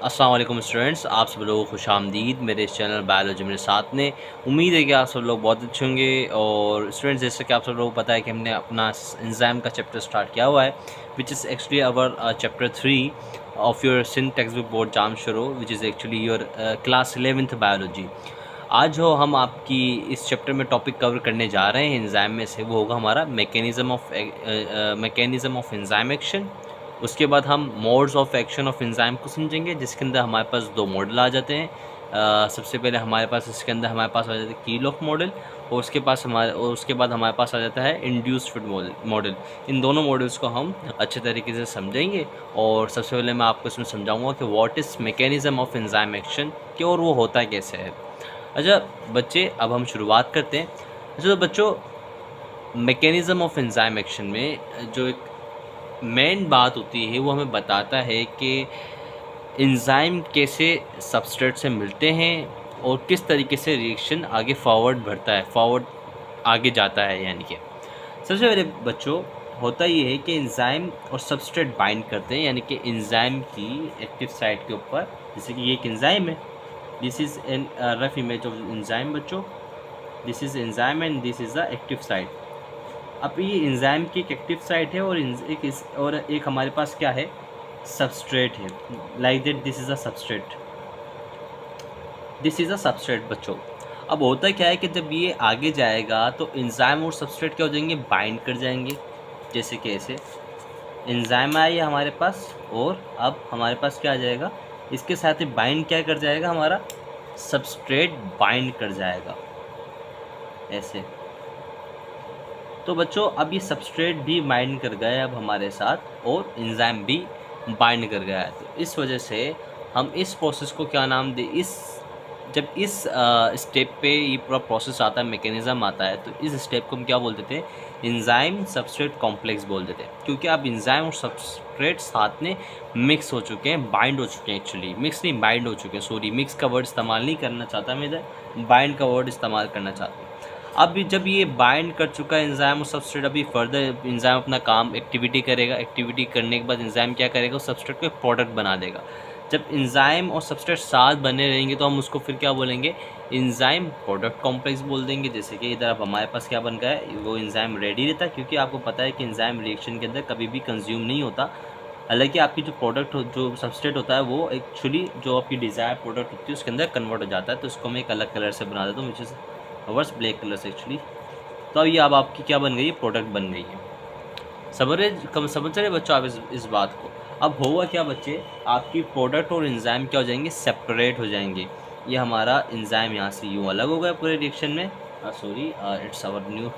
अस्सलाम वालेकुम स्टूडेंट्स, आप सब लोगों को खुशामदीद मेरे इस चैनल बायोलॉजी मेरे साथ ने। उम्मीद है कि आप सब लोग बहुत अच्छे होंगे। और स्टूडेंट्स, जैसे कि आप सब लोगों को पता है कि हमने अपना एंजाइम का चैप्टर स्टार्ट किया हुआ है, which is actually our chapter 3 of your Sindh text book board Jamshoro, which is actually your class 11th biology. आज जो हम आपकी इस चैप्टर में टॉपिक कवर करने जा रहे हैं एंजाइम में से, वो होगा हमारा मैकेनिज़्म ऑफ एंजाइम एक्शन। उसके बाद हम modes of action of enzyme को समझेंगे, जिसके अंदर हमारे पास दो मॉडल आ जाते हैं। सबसे पहले हमारे पास इसके अंदर हमारे पास आ जाता है कीलॉफ मॉडल, और उसके बाद हमारे पास आ जाता है इंड्यूस्ड फिट मॉडल। इन दोनों मॉडल्स को हम अच्छे तरीके से समझेंगे। और सबसे पहले मैं आपको इसमें समझाऊंगा कि what is mechanism of enzyme action, कि और वो होता कैसे है। अच्छा बच्चे, अब हम शुरुआत करते हैं। अच्छा तो बच्चों, मैकेनिज़्म ऑफ एंजाइम एक्शन में जो एक मेन बात होती है वो हमें बताता है कि एंजाइम कैसे सबस्ट्रेट से मिलते हैं और किस तरीके से रिएक्शन आगे फॉरवर्ड आगे जाता है। यानी कि सबसे पहले बच्चों, होता ये है कि एंजाइम और सबस्ट्रेट बाइंड करते हैं, यानी कि एंजाइम की एक्टिव साइट के ऊपर। जैसे कि ये एक एंजाइम है, this is an rough image of enzyme बच्चों। This is enzyme and this is the active site. अब ये एंजाइम की एक एक्टिव साइट है और एक हमारे पास क्या है, सबस्ट्रेट है। Like that this is a substrate, this is a substrate बच्चों। अब होता क्या है कि जब ये आगे जाएगा तो एंजाइम और सबस्ट्रेट क्या हो जाएंगे, बाइंड कर जाएंगे। जैसे कि ऐसे एंजाइम आया हमारे पास, और अब हमारे पास क्या आ जाएगा, इसके साथ ही बाइंड क्या कर जाएगा, हमारा सबस्ट्रेट बाइंड कर जाएगा ऐसे। तो बच्चों, अब ये सबस्ट्रेट भी बाइंड कर गया है अब हमारे साथ, और एंजाइम भी बाइंड कर गया है। तो इस वजह से हम इस प्रोसेस को क्या नाम दे, जब इस स्टेप पे ये पूरा प्रोसेस आता है, मैकेनिज़्म आता है, तो इस स्टेप को हम क्या बोलते थे, एंजाइम सबस्ट्रेट कॉम्प्लेक्स बोल देते हैं। क्योंकि अब एंजाइम और सबस्ट्रेट साथ में मिक्स हो चुके हैं, बाइंड हो चुके हैं। एक्चुअली मिक्स नहीं, बाइंड हो चुके हैं। सॉरी, मिक्स का वर्ड इस्तेमाल नहीं करना चाहता मैं इधर, बाइंड का वर्ड इस्तेमाल करना चाहता हूँ। अब जब ये बाइंड कर चुका है एंजाइम और सबस्ट्रेट, अभी फर्दर एंजाइम अपना काम एक्टिविटी करेगा। एक्टिविटी करने के बाद एंजाइम क्या करेगा, सबस्ट्रेट को एक प्रोडक्ट बना देगा। जब एंजाइम और सबस्ट्रेट साथ बने रहेंगे तो हम उसको फिर क्या बोलेंगे, एंजाइम प्रोडक्ट कॉम्प्लेक्स बोल देंगे। जैसे कि इधर अब हमारे पास क्या बन गया है, वो एंजाइम रेडी रहता है, क्योंकि आपको पता है कि एंजाइम रिएक्शन के अंदर कभी भी कंज्यूम नहीं होता। हालांकि आपकी जो प्रोडक्ट जो सबस्ट्रेट होता है, वो एक्चुअली जो आपकी डिज़ायर प्रोडक्ट होती है उसके अंदर कन्वर्ट हो जाता है। तो इसको मैं एक अलग कलर से बना देता हूँ, which is verse black colour से एक्चुअली। तो अब ये अब आपकी क्या बन गई है, प्रोडक्ट बन गई है। समझ रहे बच्चों आप इस बात को। अब होगा क्या बच्चे, आपकी प्रोडक्ट और एंजाइम क्या हो जाएंगे, सेपरेट हो जाएंगे। ये हमारा एंजाइम यहाँ से यूँ अलग हो गया पूरे रिएक्शन में, सॉरी इट्स आवर न्यू,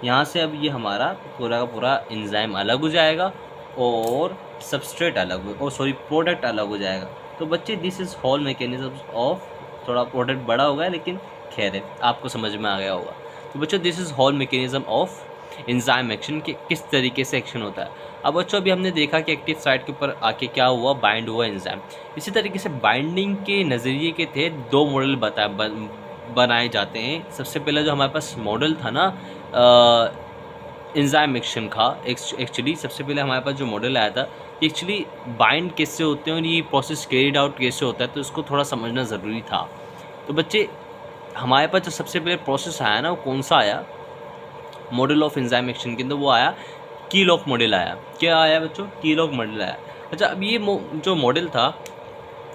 यहाँ से अब ये हमारा पूरा का पूरा एंजाइम अलग हो जाएगा और सबस्ट्रेट अलग हो, सॉरी प्रोडक्ट अलग हो जाएगा। तो बच्चे, this is whole mechanism of, थोड़ा प्रोडक्ट बड़ा हो गया लेकिन खैर है, आपको समझ में आ गया होगा। तो बच्चों, this is whole mechanism of enzyme action, के किस तरीके से एक्शन होता है। अब बच्चों, अभी हमने देखा कि एक्टिव साइट के ऊपर आके क्या हुआ, बाइंड हुआ एंजाइम। इसी तरीके से बाइंडिंग के नज़रिए के थे दो मॉडल बनाए जाते हैं। सबसे पहले जो हमारे पास मॉडल था ना एंजाइम एक्शन का, एक्चुअली सबसे पहले हमारे पास जो मॉडल आया था, एक्चुअली बाइंड कैसे होते हैं और ये प्रोसेस कैरिड आउट कैसे होता है, तो इसको थोड़ा समझना ज़रूरी था। तो बच्चे, हमारे पास जो सबसे पहले प्रोसेस आया ना, वो कौन सा आया मॉडल ऑफ एंजाइम एक्शन के अंदर, वो आया कीलॉफ मॉडल आया। क्या आया बच्चों, कीलॉफ मॉडल आया। अच्छा, अब ये जो मॉडल था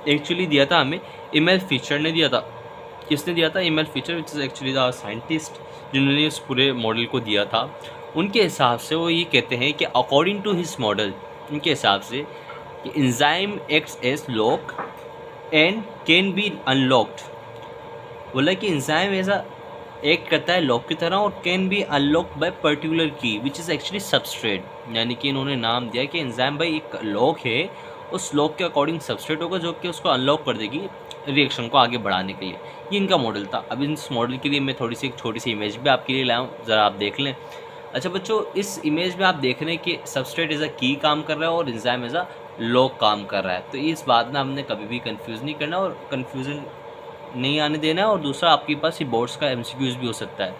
एक्चुअली दिया था हमें एमएल फिशर ने दिया था। किसने दिया था, ML Fisher, which is actually the scientist जिन्होंने इस पूरे मॉडल को दिया था। उनके हिसाब से वो ये कहते हैं कि अकॉर्डिंग टू हिज मॉडल, उनके हिसाब से कि enzyme acts as lock and can be unlocked. बोला कि एंजाइम ऐसा एक्ट करता है लॉक की तरह और can be unlocked by particular key, which is actually substrate. यानी कि इन्होंने नाम दिया कि एंजाइम भाई एक लॉक है, उस लॉक के अकॉर्डिंग सबस्ट्रेट होगा जो कि उसको अनलॉक कर देगी रिएक्शन को आगे बढ़ाने के लिए। ये इनका मॉडल था। अब इस मॉडल के लिए मैं थोड़ी सी एक छोटी सी इमेज भी आपके लिए लाया हूँ, ज़रा आप देख लें। अच्छा बच्चों, इस इमेज में आप देख रहे हैं कि सबस्ट्रेट एज अ की काम कर रहा है और एंजाइम एज अ लॉक काम कर रहा है। तो इस बात में हमने कभी भी कंफ्यूज नहीं करना और कन्फ्यूज़न नहीं आने देना है। और दूसरा, आपके पास ये बोर्ड्स का एमसीक्यूज भी हो सकता है।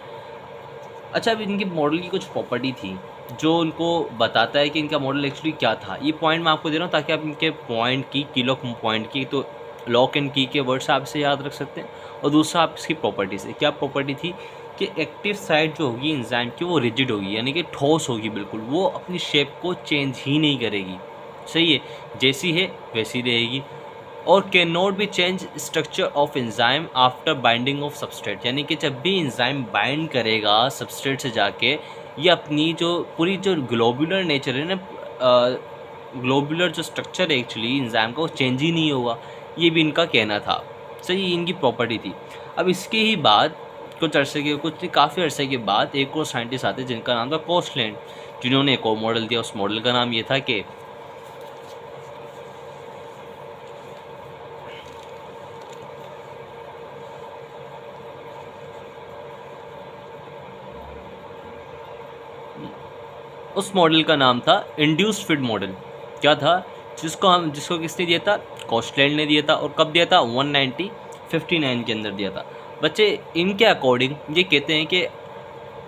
अच्छा, अब इनकी मॉडल की कुछ प्रॉपर्टी थी। जो उनको बताता है कि इनका मॉडल एक्चुअली क्या था। ये पॉइंट मैं आपको दे रहा हूँ ताकि आप इनके पॉइंट की कीलॉक पॉइंट की तो लॉक एंड की के वर्ड्स आप इसे याद रख सकते हैं। और दूसरा आप इसकी प्रॉपर्टी से, क्या प्रॉपर्टी थी कि एक्टिव साइट जो होगी एंजाइम की वो रिजिड होगी, यानी कि ठोस होगी बिल्कुल, वो अपनी शेप को चेंज ही नहीं करेगी। सही है, जैसी है वैसी रहेगी। और can not be change structure of enzyme after binding of substrate, यानी कि जब भी एंजाइम बाइंड करेगा सबस्ट्रेट से जाके, ये अपनी जो पूरी जो ग्लोबुलर नेचर है ना, ग्लोबुलर जो स्ट्रक्चर है एक्चुअली एंजाइम का, वो चेंज ही नहीं होगा। ये भी इनका कहना था। सही, इनकी प्रॉपर्टी थी। अब इसके ही बाद कुछ काफ़ी अरसे के बाद एक और साइंटिस्ट आते जिनका नाम था कोस्टलैंड, जिन्होंने एक और मॉडल दिया। उस मॉडल का नाम ये था कि उस मॉडल का नाम था इंड्यूस्ड फीड मॉडल। क्या था, जिसको किसने दिया था, कोस्टलैंड ने दिया था। और कब दिया था, 1959 के अंदर दिया था। बच्चे इनके अकॉर्डिंग ये कहते हैं कि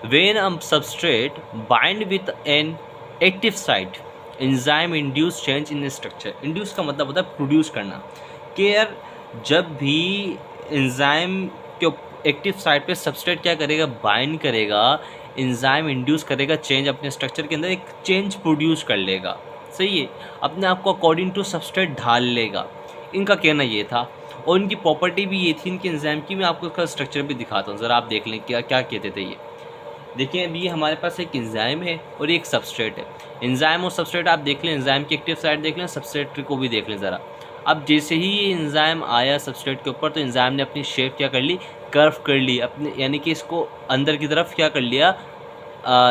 when a substrate bind with an active site enzyme induce change in structure. Induce का मतलब होता है प्रोड्यूस करना, कि यार जब भी एंजाइम के एक्टिव साइट पे सबस्ट्रेट क्या करेगा, बाइंड करेगा, एंजाइम इंड्यूस करेगा चेंज अपने स्ट्रक्चर के अंदर, एक चेंज प्रोड्यूस कर लेगा। सही है, अपने आप को अकॉर्डिंग टू सबस्ट्रेट ढाल लेगा। इनका कहना ये था। और इनकी प्रॉपर्टी भी ये थी इनके एंजाइम की। मैं आपको इसका स्ट्रक्चर भी दिखाता हूँ, ज़रा आप देख लें क्या क्या कहते थे ये। देखिए अभी हमारे पास एक एंजाइम है और एक सबस्ट्रेट है। एंजाइम और सबस्ट्रेट आप देख लें, एंजाइम की एक्टिव साइट देख लें, सबस्ट्रेट को भी देख लें ज़रा। अब जैसे ही ये एंजाइम आया सबस्ट्रेट के ऊपर, तो एंजाइम ने अपनी शेप क्या कर ली, कर्व कर ली अपने, यानी कि इसको अंदर की तरफ क्या कर लिया,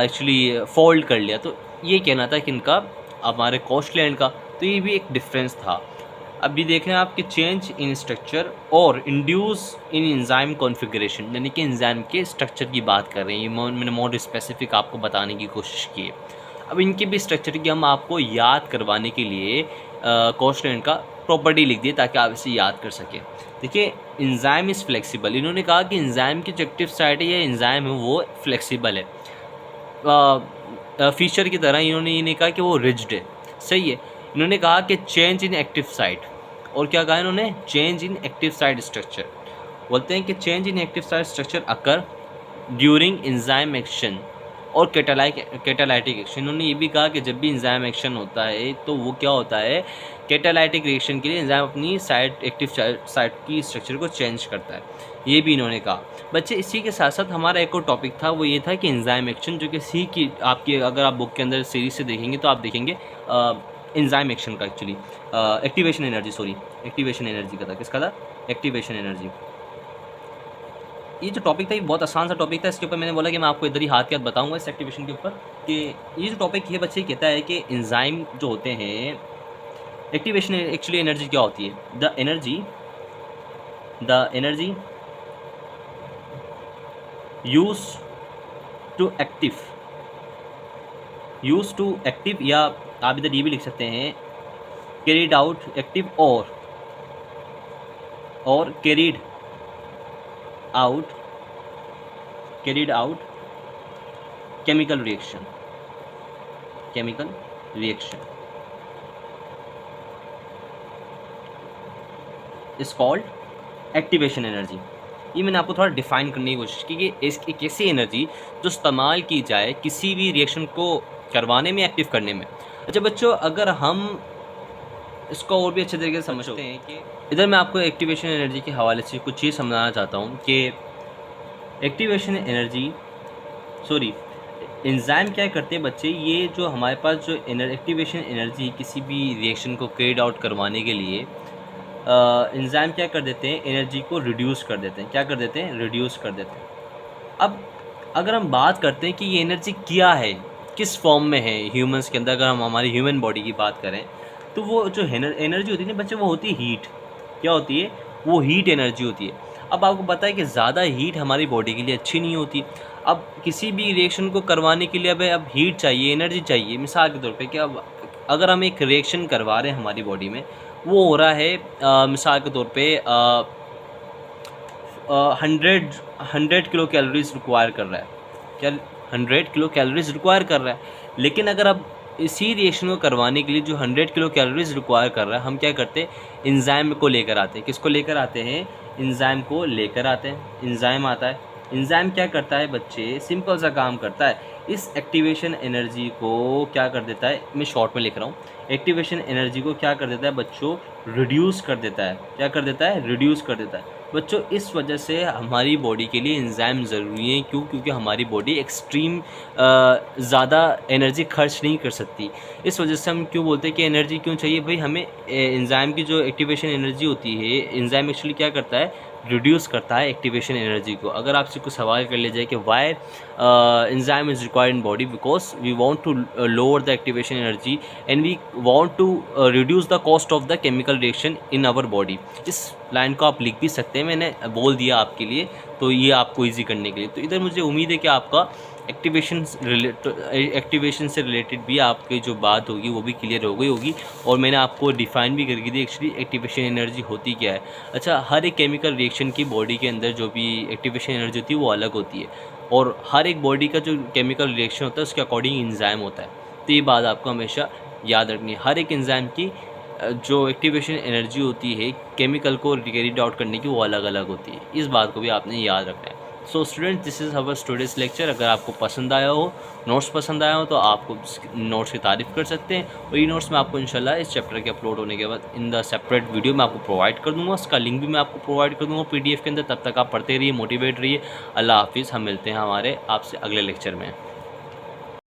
एक्चुअली फोल्ड कर लिया। तो ये कहना था कि इनका, हमारे कोस्टलैंड का। तो ये भी एक डिफरेंस था। अभी देख रहे हैं आपके चेंज इन स्ट्रक्चर और इंड्यूस इन एंजाइम कॉन्फ़िगरेशन, यानी कि एंजाइम के स्ट्रक्चर की बात कर रहे हैं। ये मैंने मोर स्पेसिफिक आपको बताने की कोशिश की है। अब इनके भी स्ट्रक्चर की हम आपको याद करवाने के लिए कोस्टलैंड का प्रॉपर्टी लिख दी ताकि आप इसे याद कर सकें। देखिए एंजाइम इज़ फ्लेक्सिबल। इन्होंने कहा कि एंजाइम की जो एक्टिव साइट है या एंजाइम है वो फ्लेक्सिबल है, फीचर की तरह। इन्होंने ये नहीं कहा कि वो रिज्ड है। सही है, इन्होंने कहा कि चेंज इन एक्टिव साइट, और क्या कहा इन्होंने, change in active site structure. बोलते हैं कि change in active site structure occur during enzyme action और कैटालाइटिक एक्शन। इन्होंने ये भी कहा कि जब भी एंजाइम एक्शन होता है तो वो क्या होता है, कैटालाइटिक रिएक्शन के लिए एंजाइम अपनी साइट एक्टिव साइट की स्ट्रक्चर को चेंज करता है। ये भी इन्होंने कहा। बच्चे इसी के साथ साथ हमारा एक और टॉपिक था, वो ये था कि एंजाइम एक्शन, जो कि सी की आपकी अगर आप बुक के अंदर सीरीज से देखेंगे तो आप देखेंगे एंजाइम एक्शन का actually activation energy, activation energy का था। किसका था, एक्टिवेशन एनर्जी। ये जो टॉपिक था ये बहुत आसान सा टॉपिक था। इसके ऊपर मैंने बोला कि मैं आपको इधर ही हाथ के हाथ बताऊंगा इस एक्टिवेशन के ऊपर, कि ये जो टॉपिक है बच्चे कहता है कि एंजाइम जो होते हैं, एक्टिवेशन एक्चुअली एनर्जी क्या होती है, the energy use to active, या आप इधर ये भी लिख सकते हैं कैरिड आउट एक्टिव और carried out chemical reaction is called activation energy. ये मैंने आपको थोड़ा डिफाइन करने की कोशिश की कि एक ऐसी एनर्जी जो इस्तेमाल की जाए किसी भी रिएक्शन को करवाने में, एक्टिव करने में। अच्छा बच्चों, अगर हम इसको और भी अच्छे तरीके से समझते हैं कि इधर मैं आपको एक्टिवेशन एनर्जी के हवाले से कुछ चीज़ समझाना चाहता हूँ कि एक्टिवेशन एनर्जी, एंजाइम क्या करते हैं बच्चे, ये जो हमारे पास जो एक्टिवेशन एनर्जी किसी भी रिएक्शन को कैरिड आउट करवाने के लिए एंजाइम क्या कर देते हैं, एनर्जी को रिड्यूस कर देते हैं। क्या कर देते हैं, रिड्यूस कर देते हैं। अब अगर हम बात करते हैं कि ये एनर्जी क्या है, किस फॉर्म में है ह्यूमंस के अंदर, अगर हम हमारी ह्यूमन बॉडी की बात करें तो वो जो एनर्जी होती है ना बच्चे, वो होती है हीट। क्या होती है, वो हीट एनर्जी होती है। अब आपको पता है कि ज़्यादा हीट हमारी बॉडी के लिए अच्छी नहीं होती। अब किसी भी रिएक्शन को करवाने के लिए अब हीट चाहिए, एनर्जी चाहिए। मिसाल के तौर पे कि अब अगर हम एक रिएक्शन करवा रहे हैं हमारी बॉडी में, वो हो रहा है मिसाल के तौर पे 100 किलो कैलोरीज रिक्वायर कर रहा है। क्या 100 किलो कैलोरीज रिक्वायर कर रहा है। लेकिन अगर अब इसी रिएक्शन को करवाने के लिए जो 100 किलो कैलोरीज रिक्वायर कर रहा है, हम क्या करते हैं, एंजाइम को लेकर आते हैं। किसको लेकर आते हैं? एंजाइम को लेकर आते हैं। एंजाइम आता है, एंजाइम क्या करता है बच्चे, सिंपल सा काम करता है, इस एक्टिवेशन एनर्जी को क्या कर देता है, मैं शॉर्ट में लिख रहा हूँ, एक्टिवेशन एनर्जी को क्या कर देता है बच्चों, रिड्यूस कर देता है। क्या कर देता है? रिड्यूस कर देता है बच्चों। इस वजह से हमारी बॉडी के लिए एंजाइम ज़रूरी है। क्यों? क्योंकि हमारी बॉडी एक्सट्रीम ज़्यादा एनर्जी खर्च नहीं कर सकती। इस वजह से हम क्यों बोलते हैं कि एनर्जी क्यों चाहिए भाई हमें, एंजाइम की जो एक्टिवेशन एनर्जी होती है, एंजाइम एक्चुअली क्या करता है, रिड्यूस करता है एक्टिवेशन एनर्जी को। अगर आपसे कुछ सवाल कर लिया जाए कि why enzyme is required in body, because we want to lower the activation energy and we want to reduce the cost of the chemical reaction in our body. इस लाइन को आप लिख भी सकते हैं, मैंने बोल दिया आपके लिए, तो ये आपको ईजी करने के लिए। तो इधर मुझे उम्मीद है कि आपका एक्टिवेशन से रिलेटेड भी आपकी जो बात होगी वो भी क्लियर हो गई होगी, और मैंने आपको डिफ़ाइन भी करके दी एक्चुअली एक्टिवेशन एनर्जी होती क्या है। अच्छा, हर एक केमिकल रिएक्शन की बॉडी के अंदर जो भी एक्टिवेशन एनर्जी होती है वो अलग होती है, और हर एक बॉडी का जो केमिकल रिएक्शन होता है उसके अकॉर्डिंग एंजाइम होता है। तो ये बात आपको हमेशा याद रखनी है, हर एक एंजाइम की जो एक्टिवेशन एनर्जी होती है केमिकल को कैरी आउट करने की वो अलग अलग होती है। इस बात को भी आपने याद रखना है। So student, this is our students lecture. अगर आपको पसंद आया हो, नोट्स पसंद आया हो, तो आपको नोट्स की तारीफ़ कर सकते हैं, और ये नोट्स मैं आपको इंशाल्लाह इस चैप्टर के अपलोड होने के बाद इन द सेपरेट वीडियो में आपको प्रोवाइड कर दूँगा। उसका लिंक भी मैं आपको प्रोवाइड कर दूँगा PDF के अंदर। तब तक आप पढ़ते रहिए, मोटिवेट रहिए। अल्लाह हाफिज़। हम मिलते हैं हमारे आपसे अगले लेक्चर में।